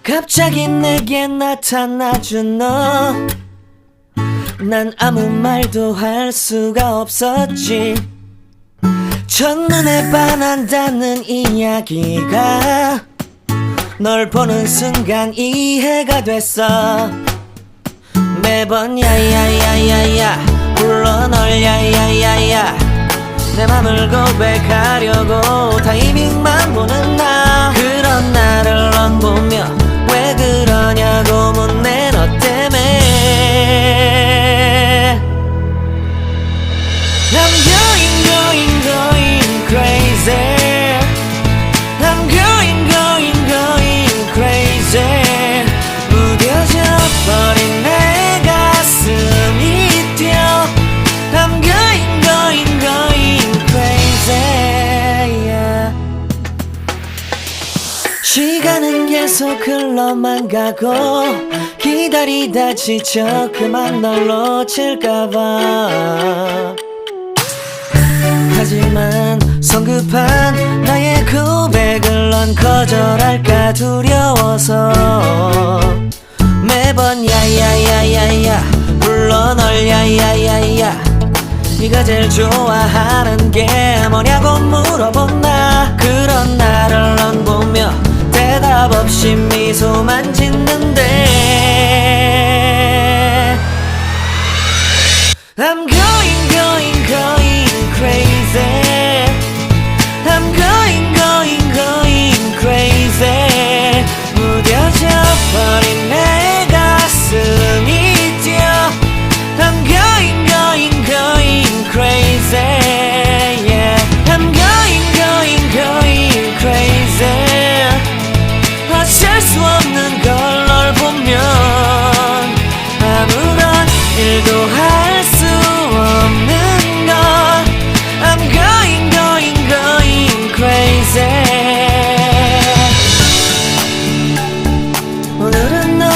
갑자기 내게 나타나준 너, 난 아무 말도 할 수가 없었지. 첫눈에 반한다는 이야기가 널 보는 순간 이해가 됐어. 매번 야야야야야 불러 널 야야야야, 내 맘을 고백하려고 타이밍만 보는 나. 그런 나를 넌 보며 왜 그러냐고 묻네. 너 때문에 I'm going crazy. I'm going crazy. 무뎌져 버린 내 가슴이 뛰어. I'm going crazy, yeah. 시간은 계속 흘러만 가고 기다리다 지쳐 그만 널 놓칠까봐. 하지만 성급한 나의 고백을 넌 거절할까 두려워서 매번 야야야야야 불러 널 야야야야. 네가 제일 좋아하는 게 뭐냐고 물어본 나. 그런 나를 넌 보며 대답 없이 미소만 짓는데 I'm going crazy. I'm going crazy. 무뎌져 버린 내 가슴이 뛰어. I'm going crazy, yeah. I'm going crazy. 어쩔 수 없는 걸 널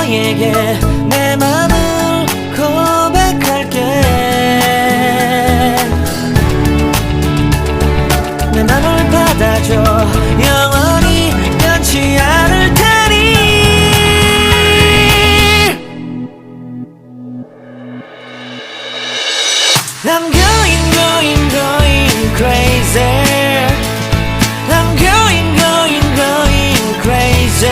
너에게 내 맘을 고백할게. 내 맘을 받아줘. 영원히 변치 않을 테니. I'm going, going, going crazy. I'm going, going, going crazy.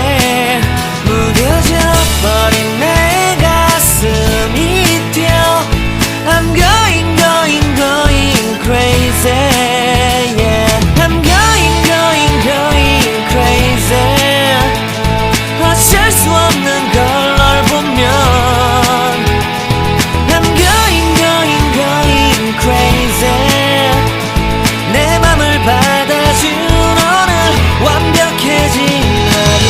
무뎌져 버린 내 가슴이 뛰어. I'm going, going, going crazy. Yeah. I'm going, going, going crazy. 어쩔 수 없는 걸 널 보면. I'm going, going, going crazy. 내 맘을 받아준 오늘 완벽해진 하루.